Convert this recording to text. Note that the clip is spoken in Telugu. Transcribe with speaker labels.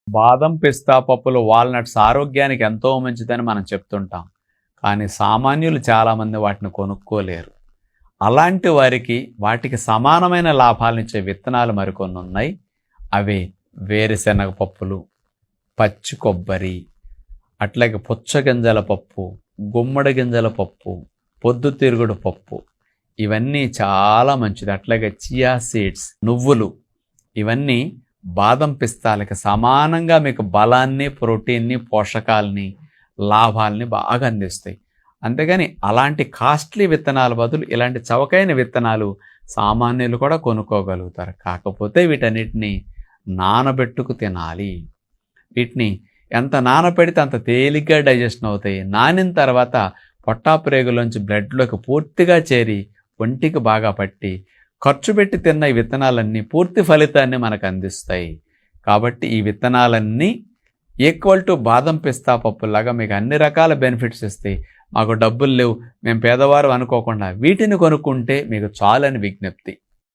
Speaker 1: బాదం పిస్తా పప్పులు వాల్నట్స్ ఆరోగ్యానికి ఎంతో మంచిదని మనం చెప్తుంటాం. కానీ సామాన్యులు చాలామంది వాటిని కొనుక్కోలేరు. అలాంటి వారికి వాటికి సమానమైన లాభాలనిచ్చే విత్తనాలు మరికొన్ని ఉన్నాయి. అవి వేరుశెనగ పప్పులు, పచ్చి కొబ్బరి, అట్లాగే పుచ్చగింజల పప్పు, గుమ్మడి గింజల పప్పు, పొద్దుతిరుగుడు పప్పు, ఇవన్నీ చాలా మంచిది. అట్లాగే చియా సీడ్స్, నువ్వులు, ఇవన్నీ బాదం పిస్తాలకి సమానంగా మీకు బలాన్ని, ప్రోటీన్ని, పోషకాలని, లాభాలని బాగా అందిస్తాయి. అంతేగాని అలాంటి కాస్ట్లీ విత్తనాల బదులు ఇలాంటి చవకైన విత్తనాలు సామాన్యులు కూడా కొనుక్కోగలుగుతారు. కాకపోతే వీటన్నిటిని నానబెట్టుకు తినాలి. వీటిని ఎంత నానబెడితే అంత తేలిగ్గా డైజెషన్ అవుతాయి. నానిన తర్వాత పొట్టాప్రేగులోంచి బ్లడ్లోకి పూర్తిగా చేరి ఒంటికి బాగా పట్టి ఖర్చు పెట్టి తిన్న ఈ విత్తనాలన్నీ పూర్తి ఫలితాన్ని మనకు అందిస్తాయి. కాబట్టి ఈ విత్తనాలన్నీ ఈక్వల్ టు బాదం పిస్తా పప్పులాగా మీకు అన్ని రకాల బెనిఫిట్స్ ఇస్తాయి. మాకు డబ్బులు లేవు, మేము పేదవారు అనుకోకుండా వీటిని కొనుక్కుంటే మీకు చాలని విజ్ఞప్తి.